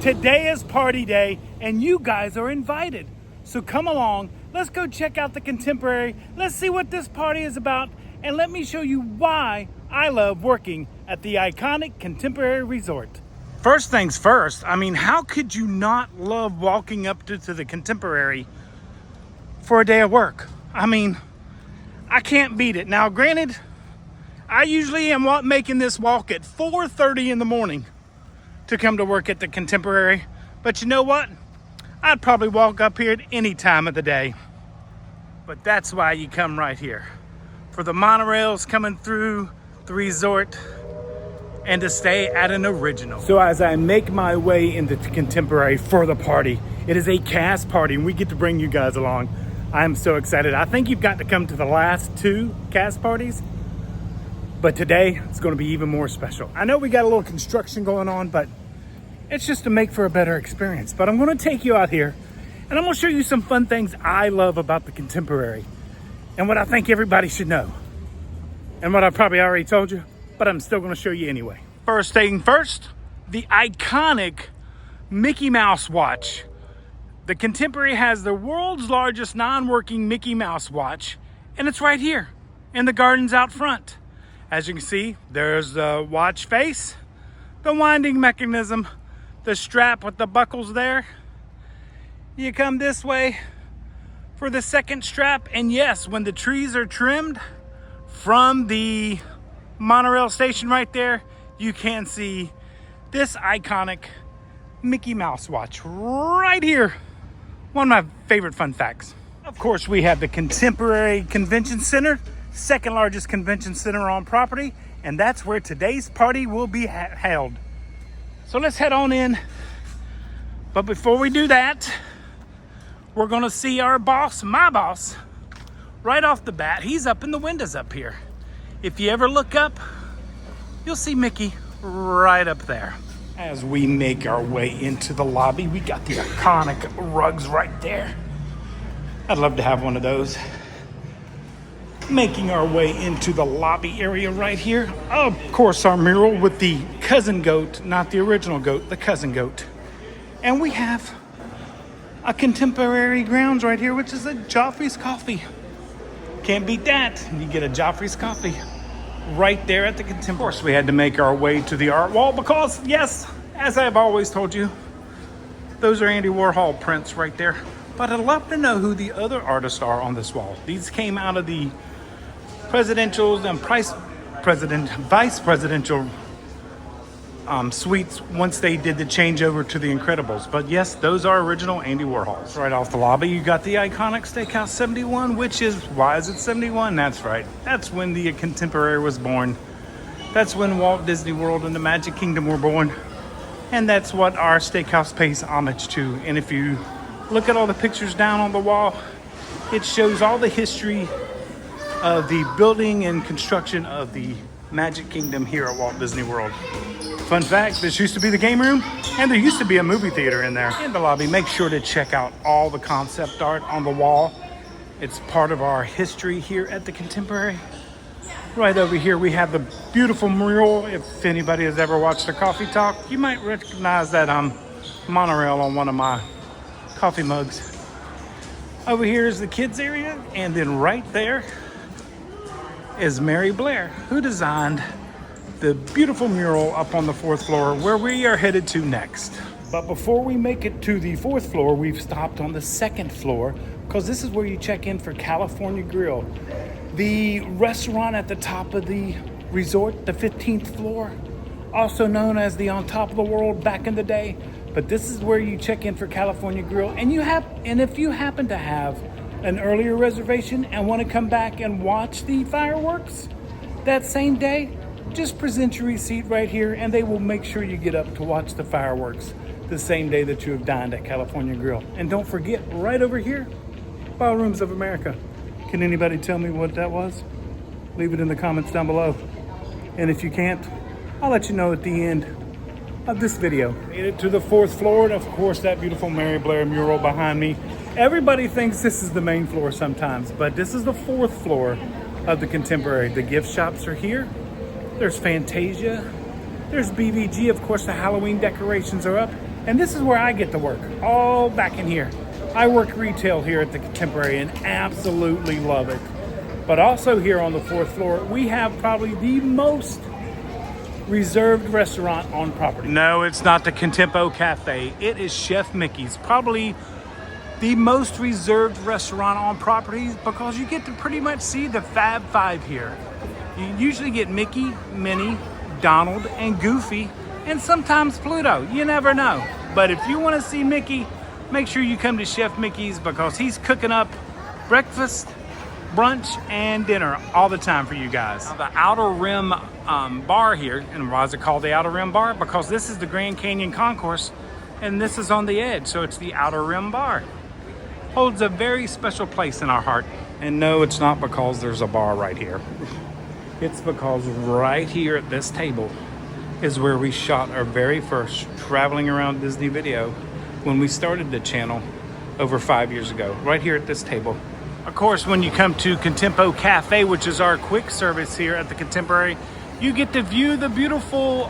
Today is party day and you guys are invited. So come along, let's go check out the Contemporary. Let's see what this party is about and let me show you why I love working at the iconic Contemporary Resort. First things first, I mean, how could you not love walking up to the Contemporary for a day of work? I mean, I can't beat it. Now, granted, I usually am making this walk at 4:30 in the morning to come to work at the Contemporary. But you know what? I'd probably walk up here at any time of the day. But that's why you come right here. For the monorails coming through the resort and to stay at an original. So as I make my way into the Contemporary for the party, it is a cast party and we get to bring you guys along. I'm so excited. I think you've got to come to the last two cast parties, but today it's going to be even more special. I know we got a little construction going on, but it's just to make for a better experience. But I'm going to take you out here and I'm going to show you some fun things I love about the Contemporary and what I think everybody should know. And what I probably already told you, but I'm still going to show you anyway. First thing first, the iconic Mickey Mouse watch. The Contemporary has the world's largest non-working Mickey Mouse watch, and it's right here in the gardens out front. As you can see, there's the watch face, the winding mechanism, the strap with the buckles there. You come this way for the second strap, and yes, when the trees are trimmed from the monorail station right there, you can see this iconic Mickey Mouse watch right here. One of my favorite fun facts. Of course, we have the Contemporary Convention Center, second largest convention center on property, and that's where today's party will be held. So let's head on in. But before we do that, we're gonna see our boss, my boss, right off the bat. He's up in the windows up here. If you ever look up, you'll see Mickey right up there. As we make our way into the lobby, we got the iconic rugs right there. I'd love to have one of those. Making our way into the lobby area right here. Of course, our mural with the cousin goat, not the original goat, the cousin goat. And we have a Contemporary grounds right here, which is a Joffrey's Coffee. Can't beat that. You get a Joffrey's Coffee right there at the Contemporary. Of course, we had to make our way to the art wall because, yes, as I've always told you, those are Andy Warhol prints right there. But I'd love to know who the other artists are on this wall. These came out of the presidential and vice presidential suites once they did the changeover to the Incredibles. But yes, those are original Andy Warhols. Right off the lobby, you got the iconic Steakhouse 71, which is, why is it 71? That's right. That's when the Contemporary was born. That's when Walt Disney World and the Magic Kingdom were born. And that's what our steakhouse pays homage to. And if you look at all the pictures down on the wall, it shows all the history of the building and construction of the Magic Kingdom here at Walt Disney World. Fun fact, this used to be the game room, and there used to be a movie theater in there. In the lobby, make sure to check out all the concept art on the wall. It's part of our history here at the Contemporary. Right over here, we have the beautiful mural. If anybody has ever watched a coffee talk, you might recognize that monorail on one of my coffee mugs. Over here is the kids area, and then right there is Mary Blair, who designed the beautiful mural up on the 4th floor where we are headed to next. But before we make it to the 4th floor, we've stopped on the 2nd floor because this is where you check in for California Grill. The restaurant at the top of the resort, the 15th floor, also known as the On Top of the World back in the day. But this is where you check in for California Grill. And if you happen to have an earlier reservation and want to come back and watch the fireworks that same day, just present your receipt right here and they will make sure you get up to watch the fireworks the same day that you have dined at California Grill. And don't forget, right over here, Ballrooms of America. Can anybody tell me what that was? Leave it in the comments down below. And if you can't, I'll let you know at the end of this video. Made it to the 4th floor, and of course that beautiful Mary Blair mural behind me. Everybody thinks this is the main floor sometimes, but this is the 4th floor of the Contemporary. The gift shops are here. There's Fantasia. There's BVG. Of course, the Halloween decorations are up. And this is where I get to work, all back in here. I work retail here at the Contemporary and absolutely love it. But also here on the 4th floor, we have probably the most reserved restaurant on property. No, it's not the Contempo Cafe. It is Chef Mickey's, probably the most reserved restaurant on property because you get to pretty much see the Fab Five here. You usually get Mickey, Minnie, Donald, and Goofy, and sometimes Pluto. You never know. But if you want to see Mickey, make sure you come to Chef Mickey's because he's cooking up breakfast, brunch, and dinner all the time for you guys. Now, the Outer Rim bar here, and why is it called the Outer Rim bar? Because this is the Grand Canyon Concourse, and this is on the edge, so it's the Outer Rim bar. Holds a very special place in our heart. And no, it's not because there's a bar right here. It's because right here at this table is where we shot our very first traveling around Disney video when we started the channel over 5 years ago, right here at this table. Of course, when you come to Contempo Cafe, which is our quick service here at the Contemporary, you get to view the beautiful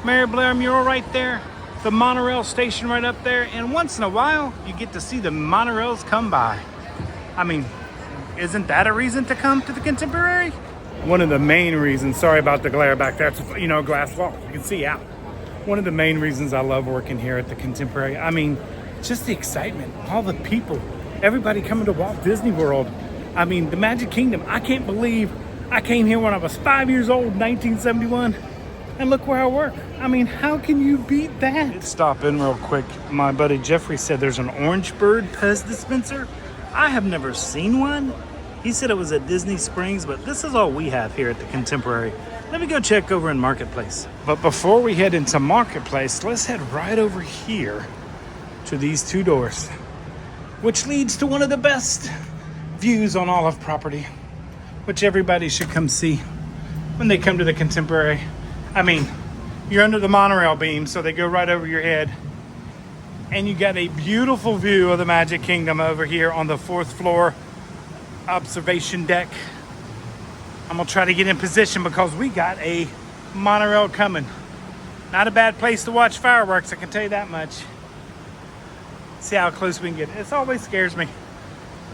Mary Blair mural right there, the monorail station right up there, and once in a while, you get to see the monorails come by. I mean, isn't that a reason to come to the Contemporary? One of the main reasons, sorry about the glare back there, it's, you know, glass wall, you can see out. One of the main reasons I love working here at the Contemporary, I mean, just the excitement, all the people, everybody coming to Walt Disney World. I mean, the Magic Kingdom, I can't believe I came here when I was 5 years old, 1971, and look where I work. I mean, how can you beat that? Let's stop in real quick. My buddy Jeffrey said there's an Orange Bird Pez dispenser. I have never seen one. He said it was at Disney Springs, but this is all we have here at the Contemporary. Let me go check over in Marketplace. But before we head into Marketplace, let's head right over here to these two doors, which leads to one of the best views on all of property, which everybody should come see when they come to the Contemporary. I mean, you're under the monorail beam, so they go right over your head. And you got a beautiful view of the Magic Kingdom over here on the 4th floor observation deck. I'm gonna try to get in position because we got a monorail coming. Not a bad place to watch fireworks, I can tell you that much. See how close we can get. It always scares me.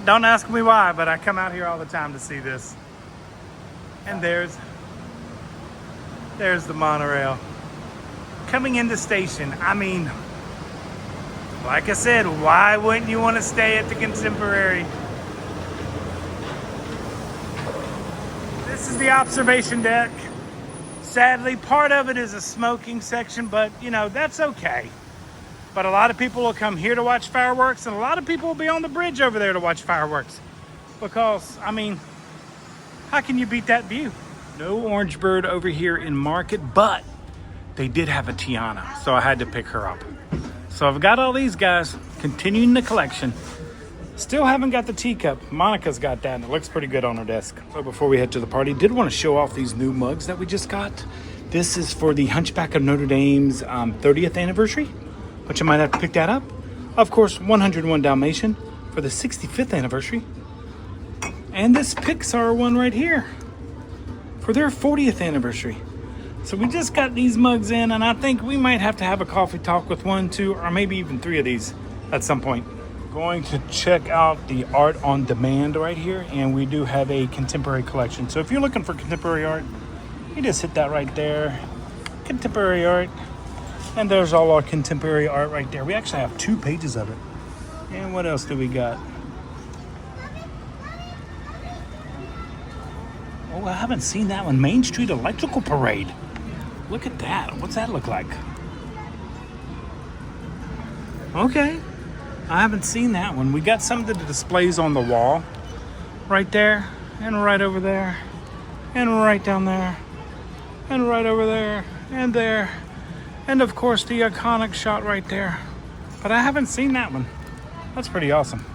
Don't ask me why, but I come out here all the time to see this. And there's the monorail coming into station. I mean, like I said, why wouldn't you want to stay at the Contemporary? This is the observation deck. Sadly, part of it is a smoking section, but you know, that's okay. But a lot of people will come here to watch fireworks, and a lot of people will be on the bridge over there to watch fireworks. Because, I mean, how can you beat that view? No Orange Bird over here in Market, but they did have a Tiana, so I had to pick her up. So I've got all these guys continuing the collection. Still haven't got the teacup. Monica's got that, and it looks pretty good on her desk. So before we head to the party, did want to show off these new mugs that we just got. This is for the Hunchback of Notre Dame's 30th anniversary, which I might have to pick that up. Of course, 101 Dalmatian for the 65th anniversary. And this Pixar one right here for their 40th anniversary. So we just got these mugs in, and I think we might have to have a coffee talk with 1, 2, or maybe even 3 of these at some point. Going to check out the art on demand right here, and we do have a Contemporary collection. So if you're looking for Contemporary art, you just hit that right there. Contemporary art. And there's all our Contemporary art right there. We actually have 2 pages of it. And what else do we got? Oh, I haven't seen that one. Main Street Electrical Parade. Look at that. What's that look like? Okay. I haven't seen that one. We got some of the displays on the wall. Right there. And right over there. And right down there. And right over there. And there. And of course the iconic shot right there. But I haven't seen that one. That's pretty awesome.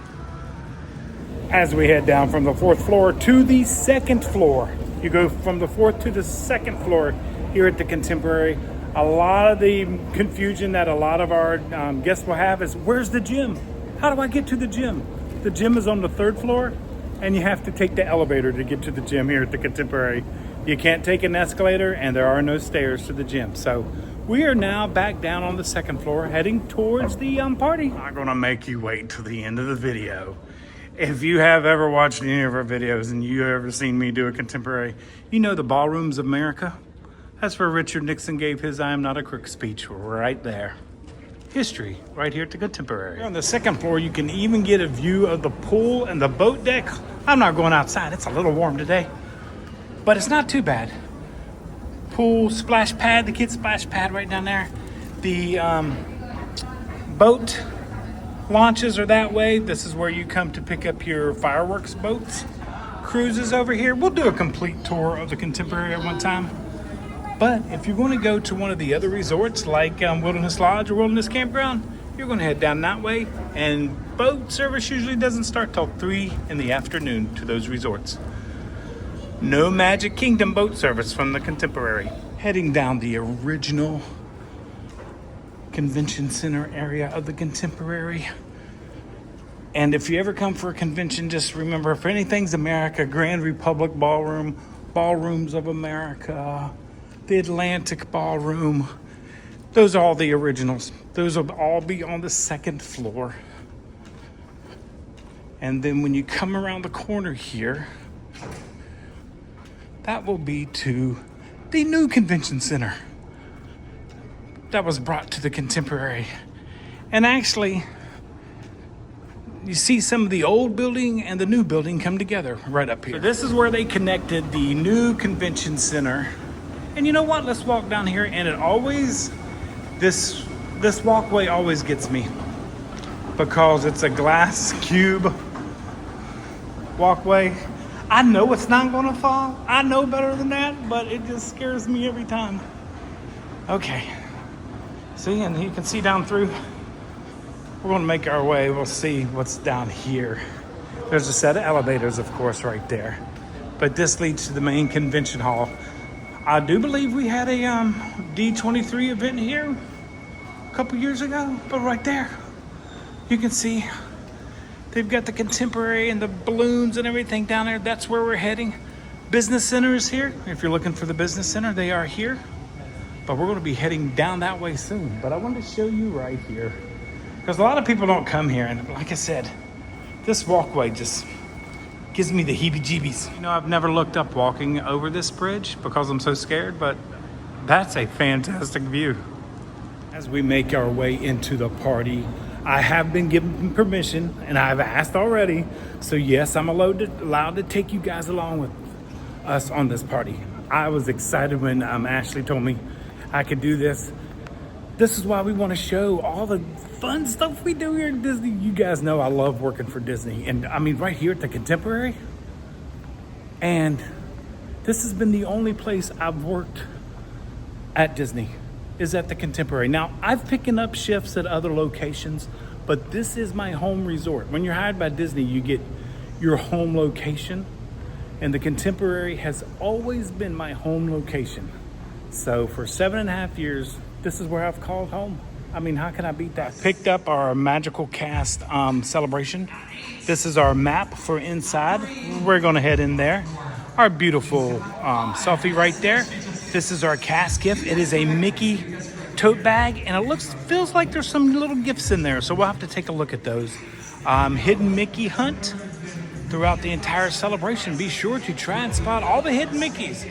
As we head down from the 4th floor to the 2nd floor. You go from the 4th to the 2nd floor here at the Contemporary. A lot of the confusion that a lot of our guests will have is, where's the gym? How do I get to the gym? The gym is on the 3rd floor, and you have to take the elevator to get to the gym here at the Contemporary. You can't take an escalator, and there are no stairs to the gym. So We are now back down on the second floor, heading towards the party. I'm not gonna make you wait till the end of the video. If you have ever watched any of our videos and you ever seen me do a contemporary, you know the ballrooms of America. That's where Richard Nixon gave his "I am not a crook" speech, right there. History, right here at the Contemporary. On the second floor, you can even get a view of the pool and the boat deck. I'm not going outside, it's a little warm today, but it's not too bad. Pool, splash pad, the kids' splash pad right down there. The boat launches are that way. This is where you come to pick up your fireworks boats. Cruises over here. We'll do a complete tour of the Contemporary at one time. But if you're going to go to one of the other resorts like Wilderness Lodge or Wilderness Campground, you're going to head down that way. And boat service usually doesn't start till 3 in the afternoon to those resorts. No Magic Kingdom boat service from the Contemporary. Heading down the original convention center area of the Contemporary. And if you ever come for a convention, just remember, if anything's America, Grand Republic Ballroom, Ballrooms of America, the Atlantic Ballroom, those are all the originals. Those will all be on the second floor. And then when you come around the corner here, that will be to the new convention center that was brought to the Contemporary. And actually, you see some of the old building and the new building come together right up here. So this is where they connected the new convention center. And you know what? Let's walk down here, and it always, this walkway always gets me because it's a glass cube walkway. I know it's not gonna fall. I know better than that, but it just scares me every time. Okay, see, and you can see down through. We're gonna make our way. We'll see what's down here. There's a set of elevators, of course, right there. But this leads to the main convention hall. I do believe we had a D23 event here a couple years ago, but right there, you can see they've got the Contemporary and the balloons and everything down there. That's where we're heading. Business Center is here. If you're looking for the Business Center, they are here. But we're gonna be heading down that way soon. But I wanted to show you right here, because a lot of people don't come here. And like I said, this walkway just gives me the heebie-jeebies. You know, I've never looked up walking over this bridge because I'm so scared, but that's a fantastic view. As we make our way into the party, I have been given permission, and I've asked already. So yes, I'm allowed to take you guys along with us on this party. I was excited when Ashley told me I could do this. This is why we want to show all the fun stuff we do here at Disney. You guys know I love working for Disney. And I mean, right here at the Contemporary. And this has been the only place I've worked at Disney, is at the Contemporary. Now, I've picking up shifts at other locations, but this is my home resort. When you're hired by Disney, you get your home location. And the Contemporary has always been my home location. So for 7.5 years, this is where I've called home. I mean, how can I beat that? Picked up our Magical Cast celebration. This is our map for inside. We're gonna head in there. Our beautiful selfie right there. This is our cast gift. It is a Mickey tote bag, and it feels like there's some little gifts in there, so we'll have to take a look at those. Hidden Mickey hunt throughout the entire celebration. Be sure to try and spot all the hidden Mickeys.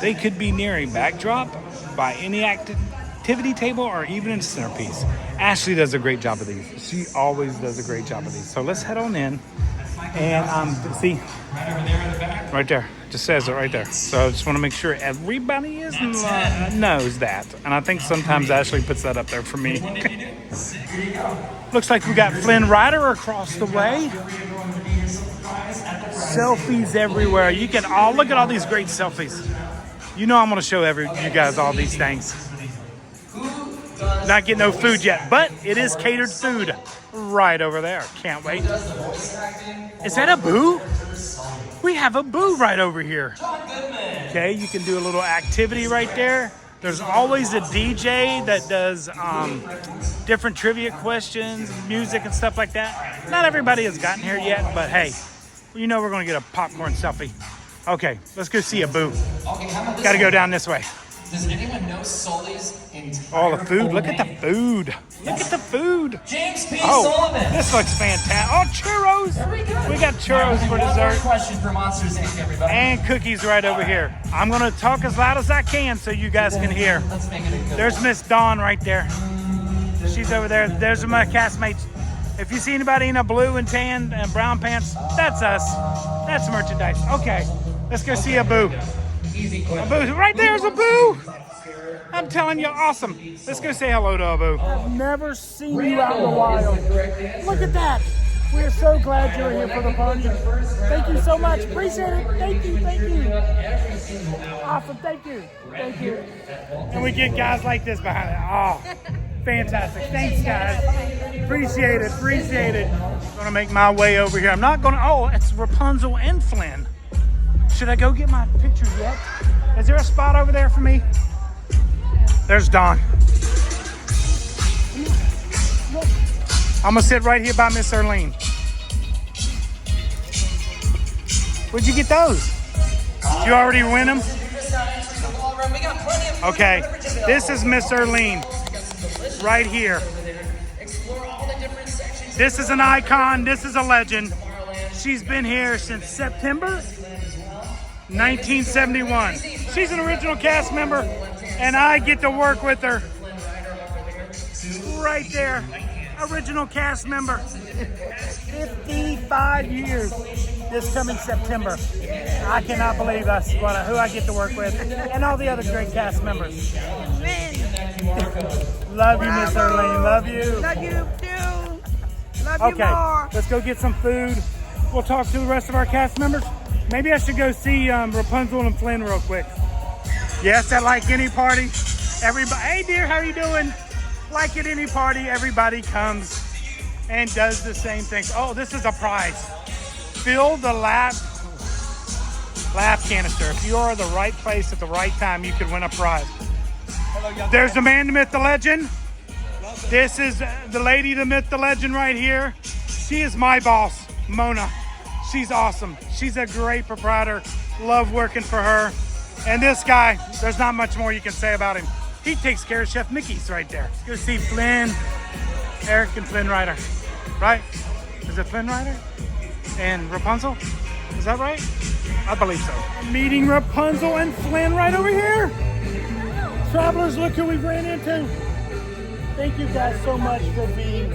They could be near a backdrop, by any activity table, or even in a centerpiece. Ashley does a great job of these. She always does a great job of these. So let's head on in and see. Right over there in the back. Right there. Just says it right there. So I just want to make sure everybody knows that. And I think sometimes Ashley puts that up there for me. Looks like we got Flynn Rider across the way. Selfies everywhere. You can look at all these great selfies. You know I'm going to show you guys all these things. Not getting no food yet, but it is catered food right over there. Can't wait. Is that a Boo? We have a Boo right over here. Okay, you can do a little activity right there. There's always a DJ that does different trivia questions, music and stuff like that. Not everybody has gotten here yet, but hey, you know we're going to get a popcorn selfie. Okay, let's go see a Boo. Got to go down this way. Does anyone know Sully's entire All the food. Look at the name? food. Look at the food. James P. Oh, Sullivan. this looks fantastic. Oh, churros. Very good. We got churros for One more dessert. question for Monsters Inc. Everybody. And cookies right over here. I'm going to talk as loud as I can so you guys can hear. Let's make it a good There's one. Miss Dawn right there. She's over there. There's my castmates. If you see anybody in a blue and tan and brown pants, that's us. That's merchandise. Okay, let's go see Abu. Easy question. Abu, right there's Abu. I'm telling you, awesome. Let's go say hello to Abu. I've never seen you out in the wild. Look at that. We're so glad you're here for the party. Thank you so much. Appreciate it. Thank you. Thank you. Awesome. Thank you. Thank you. And we get guys like this behind it. Oh, fantastic. Thanks, guys. Appreciate it. Appreciate it. I'm going to make my way over here. I'm not going to. Oh, it's Rapunzel and Flynn. Should I go get my picture yet? Is there a spot over there for me? There's Dawn. I'm gonna sit right here by Miss Erlene. Where'd you get those? You already win them? Okay, this is Miss Erlene right here. This is an icon, this is a legend. She's been here since September 1971. She's an original cast member, and I get to work with her right there. Original cast member. 55 years this coming September. I cannot believe us, who I get to work with, and all the other great cast members. Love you, Miss Erlene. Love you. Love you too. Love you Okay, more. let's go get some food. We'll talk to the rest of our cast members. Maybe I should go see Rapunzel and Flynn real quick. Yes, at like any party, everybody. Hey, dear, how you doing? Like at any party, everybody comes and does the same thing. Oh, this is a prize. Fill the lap canister. If you are in the right place at the right time, you can win a prize. There's the man, the myth, the legend. This is the lady, the myth, the legend right here. She is my boss, Mona. She's awesome. She's a great proprietor. Love working for her. And this guy, there's not much more you can say about him. He takes care of Chef Mickey's right there. Let's go see Flynn, Eric, and Flynn Rider. Right? Is it Flynn Rider? And Rapunzel? Is that right? I believe so. Meeting Rapunzel and Flynn right over here. Travelers, look who we've ran into. Thank you guys so much for being.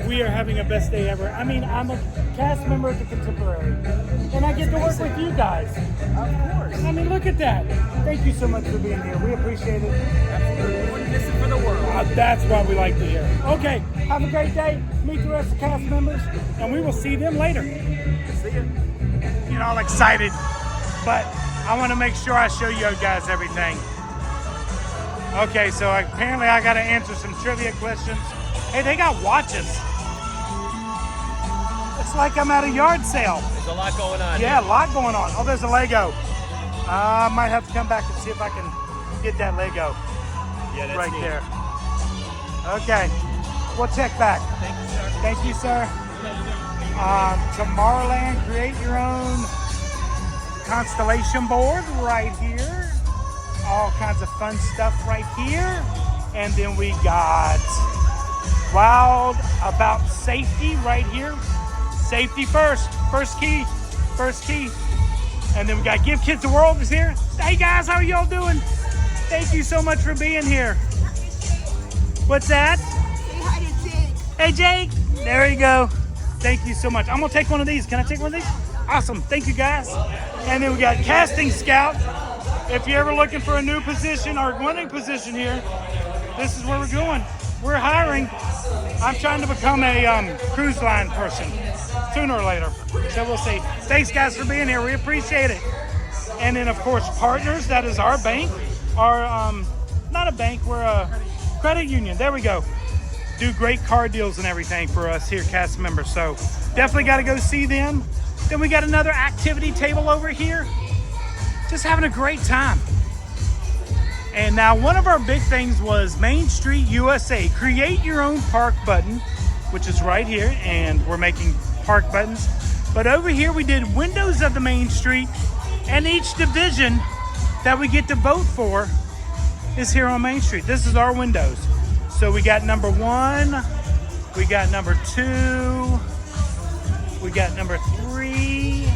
We are having a best day ever. I mean, I'm a cast member at the Contemporary, and I get to work with you guys. Of course. I mean, look at that. Thank you so much for being here. We appreciate it. Absolutely. Wouldn't miss it for the world. That's what we like to hear. Okay, have a great day. Meet the rest of the cast members, and we will see them later. See you. Get all excited, but I want to make sure I show you guys everything. Okay, so apparently I got to answer some trivia questions. Hey, they got watches. It's like I'm at a yard sale. There's a lot going on. Yeah, a lot going on. Oh, there's a Lego. I might have to come back and see if I can get that Lego. Yeah, that's right neat. there. Okay, we'll check back. Thank you, sir. Tomorrowland, create your own constellation board right here. All kinds of fun stuff right here. And then we got Wild About Safety right here. Safety first. First key. First key. And then we got Give Kids the World is here. Hey guys, how are y'all doing? Thank you so much for being here. What's that? Say hi to Jake. Hey Jake. There you go. Thank you so much. I'm gonna take one of these. Can I take one of these? Awesome. Thank you guys. And then we got Casting Scout. If you're ever looking for a new position or winning position here, this is where we're going. We're hiring. I'm trying to become a cruise line person sooner or later. So we'll see. Thanks guys for being here. We appreciate it. And then of course partners, that is our bank. Our not a bank, we're a credit union. There we go. Do great card deals and everything for us here cast members. So definitely got to go see them. Then we got another activity table over here. Just having a great time. And now one of our big things was Main Street USA. Create your own park button, which is right here, and we're making park buttons. But over here we did windows of the Main Street, and each division that we get to vote for is here on Main Street. This is our windows. So we got number 1, we got number 2, we got number 3,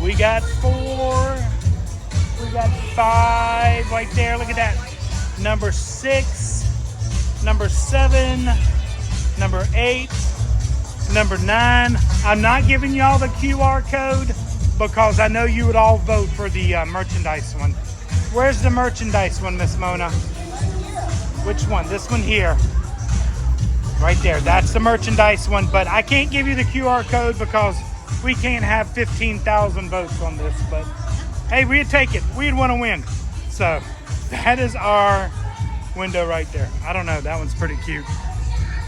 we got 4, we got 5 right there. Look at that. Number 6, number 7, number 8, number 9. I'm not giving y'all the QR code because I know you would all vote for the merchandise one. Where's the merchandise one, Miss Mona? Which one? This one here. Right there. That's the merchandise one, but I can't give you the QR code because we can't have 15,000 votes on this, but hey, we'd take it. We'd want to win. So that is our window right there. I don't know. That one's pretty cute.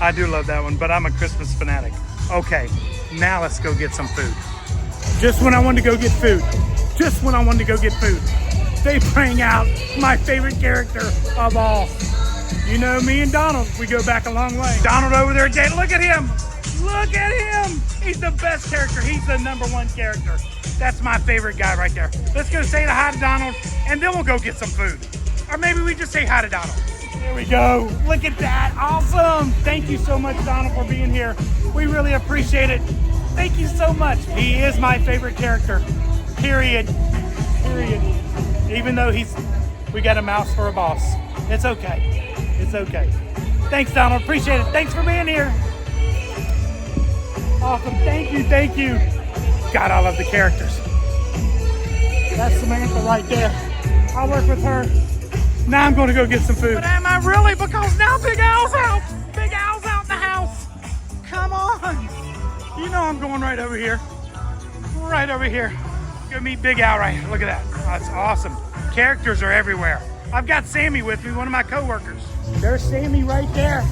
I do love that one, but I'm a Christmas fanatic. Okay, now let's go get some food. Just when I wanted to go get food. Just when I wanted to go get food. They bring out my favorite character of all. You know, me and Donald, we go back a long way. Donald over there, Jay, look at him. Look at him. He's the best character. He's the number 1 character. That's my favorite guy right there. Let's go say hi to Donald, and then we'll go get some food. Or maybe we just say hi to Donald. There we go. Look at that. Awesome. Thank you so much, Donald, for being here. We really appreciate it. Thank you so much. He is my favorite character. Period. Period. Even though we got a mouse for a boss. It's okay. It's okay. Thanks, Donald. Appreciate it. Thanks for being here. Awesome. Thank you. Thank you. God, I love the characters. That's Samantha right there. I'll work with her. Now I'm going to go get some food. But am I really? Because now Big Al's out. Big Al's out in the house. Come on. You know I'm going right over here. Right over here. Go meet Big Al right here. Look at that. That's awesome. Characters are everywhere. I've got Sammy with me, one of my coworkers. There's Sammy right there.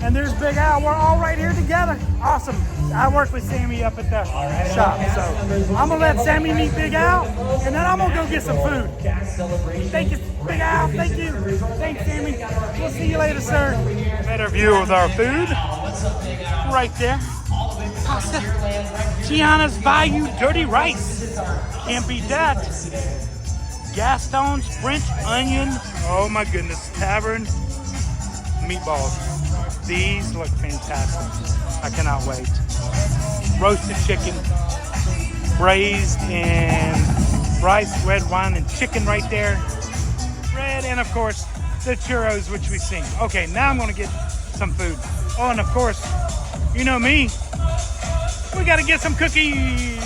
And there's Big Al. We're all right here together. Awesome. I work with Sammy up at the shop. So I'm going to let Sammy meet Big Al, and then I'm going to go get some food. Thank you, Big Al. Thank you. Thanks, Sammy. We'll see you later, sir. Better view of our food. Right there. Pasta. Gianna's Bayou Dirty Rice. Can't beat that. Gaston's French Onion. Oh my goodness. Tavern meatballs. These look fantastic. I cannot wait. Roasted chicken. Braised in rice, red wine, and chicken right there. Bread, and of course, the churros, which we sing. Okay, now I'm going to get some food. Oh, and of course, you know me. We got to get some cookies.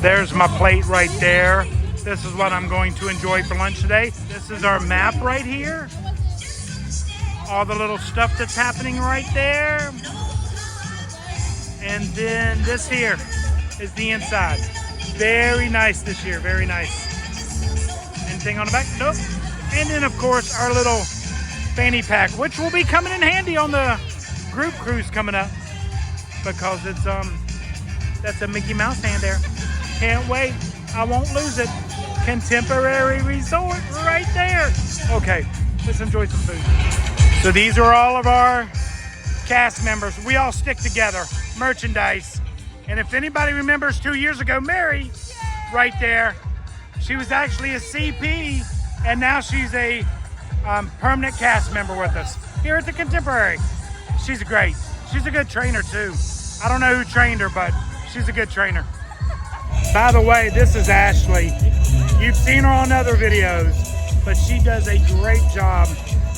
There's my plate right there. This is what I'm going to enjoy for lunch today. This is our map right here. All the little stuff that's happening right there. And then this here is the inside. Very nice this year, very nice. Anything on the back? Nope. And then of course our little fanny pack, which will be coming in handy on the group cruise coming up. Because it's that's a Mickey Mouse hand there. Can't wait. I won't lose it. Contemporary Resort right there. Okay, let's enjoy some food. So these are all of our cast members. We all stick together. Merchandise. And if anybody remembers 2 years ago, Mary, right there, she was actually a CP, and now she's a permanent cast member with us here at the Contemporary. She's great. She's a good trainer too. I don't know who trained her, but she's a good trainer. By the way, this is Ashley. You've seen her on other videos, but she does a great job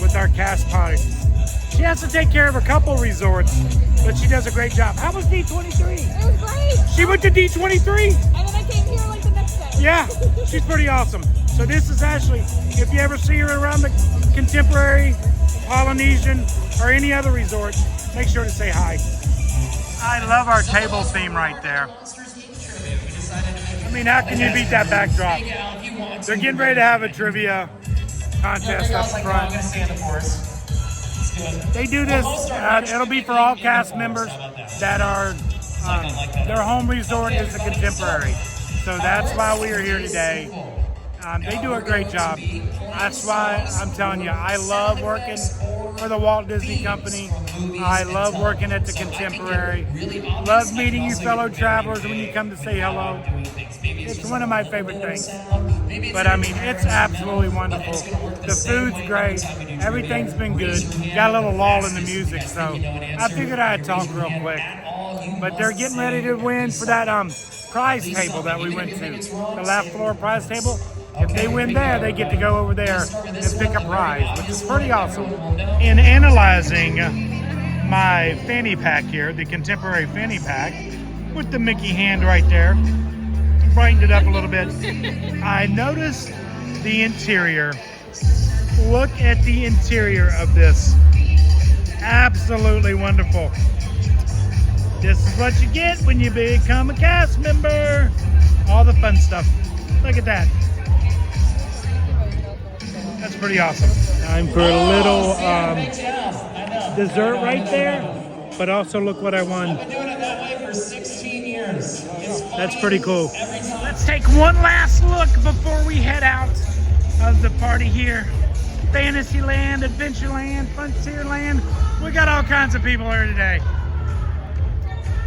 with our cast parties. She has to take care of a couple resorts, but she does a great job. How was D23? It was great. She went to D23? And then I came here like the next day. Yeah, she's pretty awesome. So this is Ashley. If you ever see her around the Contemporary, Polynesian, or any other resort, make sure to say hi. I love our table theme right there. I mean, how can you beat that backdrop? They're getting ready to have a trivia contest up front. They do this, it'll be for all cast members that are, their home resort is the Contemporary. So that's why we are here today. They do a great job. That's why I'm telling you, I love working for the Walt Disney Company. I love working at the Contemporary. Love meeting you fellow travelers when you come to say hello. It's one of my favorite things. But I mean, it's absolutely wonderful. The food's great. Everything's been good. Got a little lull in the music, so I figured I'd talk real quick. But they're getting ready to win for that prize table that we went to. The last floor prize table. If they win there, they get to go over there and pick a prize, which is pretty awesome. In analyzing my fanny pack here, the contemporary fanny pack, with the Mickey hand right there, brightened it up a little bit, I noticed the interior. Look at the interior of this. Absolutely wonderful. This is what you get when you become a cast member. All the fun stuff. Look at that. That's pretty awesome. Time for a little dessert right there, but also look what I won. I've been doing it that way for 16 years. That's pretty cool. Let's take one last look before we head out of the party here. Fantasyland, Adventureland, Frontierland. We got all kinds of people here today.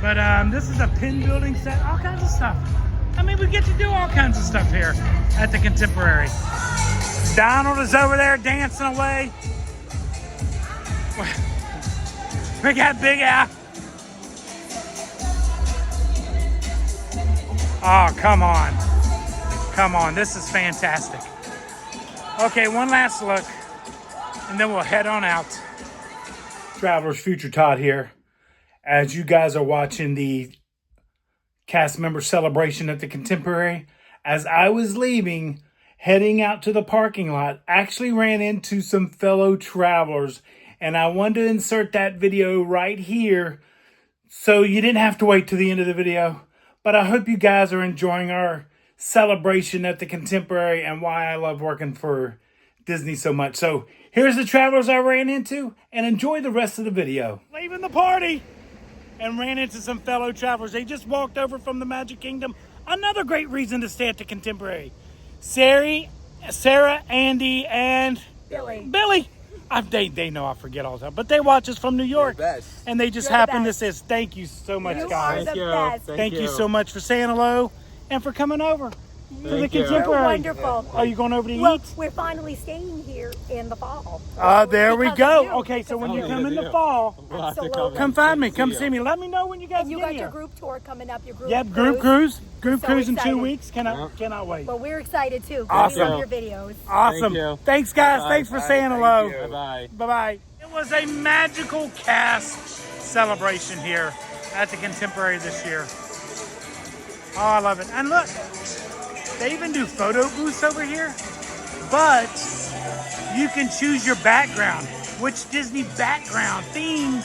But this is a pin building set, all kinds of stuff. I mean, we get to do all kinds of stuff here at the Contemporary. Donald is over there dancing away. We got Big Al. Oh, come on. Come on, this is fantastic. Okay, one last look, and then we'll head on out. Travelers, Future Todd here. As you guys are watching the cast member celebration at the Contemporary, as I was leaving, heading out to the parking lot, actually ran into some fellow travelers, and I wanted to insert that video right here so you didn't have to wait to the end of the video. But I hope you guys are enjoying our celebration at the Contemporary and why I love working for Disney so much. So here's the travelers I ran into, and enjoy the rest of the video. Leaving the party and ran into some fellow travelers. They just walked over from the Magic Kingdom. Another great reason to stay at the Contemporary. Sarah, Andy, and Billy. They know I forget all the time, but they watch us from New York, and they just happened to say, "Thank you so much, guys. Thank you so much for saying hello and for coming over to the Contemporary." You're wonderful. Are you going over to Well, eat? we're finally staying here in the fall. There we Because go. of you. Okay, so when you come in the fall, Absolutely. come find me. Come see me. Let me know when you guys And you get got here. your group tour coming up. Your group Yep, group cruise. Group So cruise in 2 excited. weeks. Cannot wait. But we're excited too. Awesome. We love your videos. Awesome. Thank you. Thanks, guys. Thanks for saying hello. Bye-bye. Bye-bye. It was a magical cast celebration here at the Contemporary this year. Oh, I love it. And look, they even do photo booths over here, but you can choose your background, which Disney background theme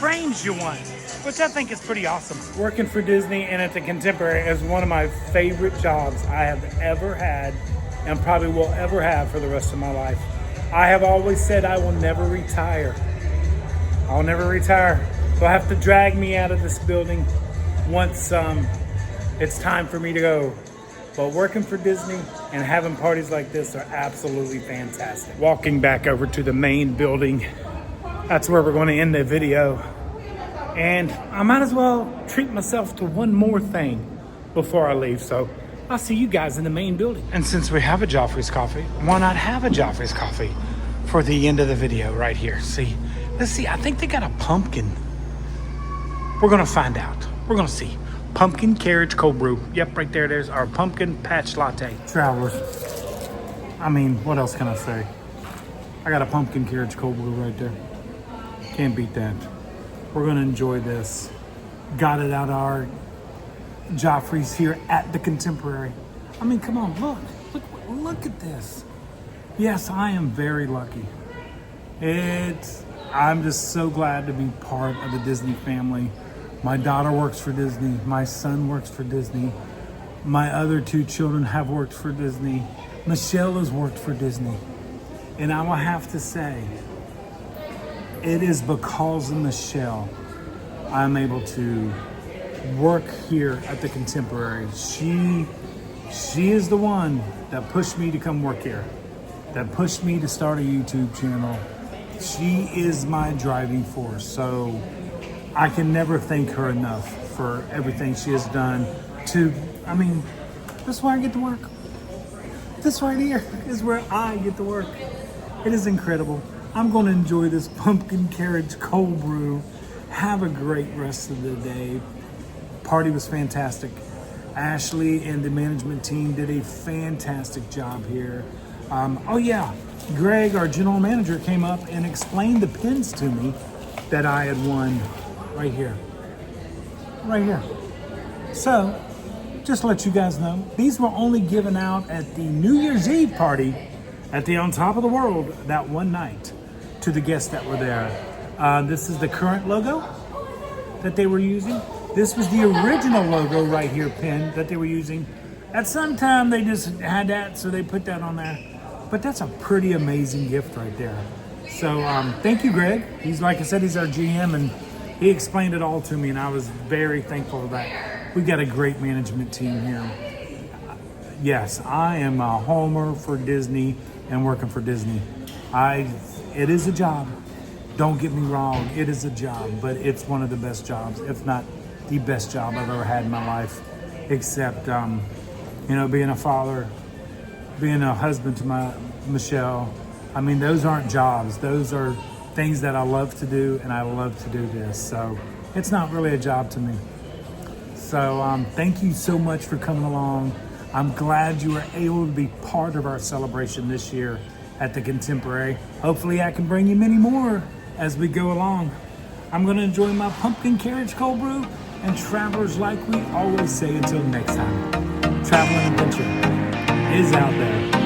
frames you want, which I think is pretty awesome. Working for Disney and at the Contemporary is one of my favorite jobs I have ever had and probably will ever have for the rest of my life. I have always said I will never retire. I'll never retire. They'll have to drag me out of this building once it's time for me to go. But working for Disney and having parties like this are absolutely fantastic. Walking back over to the main building, that's where we're going to end the video. And I might as well treat myself to one more thing before I leave. So I'll see you guys in the main building. And since we have a Joffrey's coffee, why not have a Joffrey's coffee for the end of the video right here? See, let's see. I think they got a pumpkin. We're going to find out. We're going to see. Pumpkin carriage cold brew. Yep, right there. There's our pumpkin patch latte. Travelers. I mean, what else can I say? I got a pumpkin carriage cold brew right there. Can't beat that. We're going to enjoy this. Got it out of our Joffrey's here at the Contemporary. I mean, come on, look at this. Yes, I am very lucky. I'm just so glad to be part of the Disney family. My daughter works for Disney. My son works for Disney. My other 2 children have worked for Disney. Michelle has worked for Disney. And I will have to say, it is because of Michelle I'm able to work here at the Contemporary. She is the one that pushed me to come work here, that pushed me to start a YouTube channel. She is my driving force. So I can never thank her enough for everything she has done that's why I get to work. This right here is where I get to work. It is incredible. I'm going to enjoy this pumpkin carriage cold brew. Have a great rest of the day. Party was fantastic. Ashley and the management team did a fantastic job here. Oh yeah, Greg, our general manager, came up and explained the pins to me that I had won right here. Right here. So, just to let you guys know, these were only given out at the New Year's Eve party at the On Top of the World that one night to the guests that were there. This is the current logo that they were using. This was the original logo right here, pin, that they were using. At some time, they just had that, so they put that on there. But that's a pretty amazing gift right there. So thank you, Greg. He's, like I said, he's our GM, and he explained it all to me, and I was very thankful for that. We've got a great management team here. Yes, I am a homer for Disney and working for Disney. It is a job. Don't get me wrong, it is a job, but it's one of the best jobs, if not the best job I've ever had in my life, except, being a father, being a husband to my Michelle. I mean, those aren't jobs. Those are things that I love to do, and I love to do this. So it's not really a job to me. So thank you so much for coming along. I'm glad you were able to be part of our celebration this year at the Contemporary. Hopefully I can bring you many more as we go along. I'm going to enjoy my pumpkin carriage cold brew, and travelers, like we always say, until next time, traveling adventure is out there.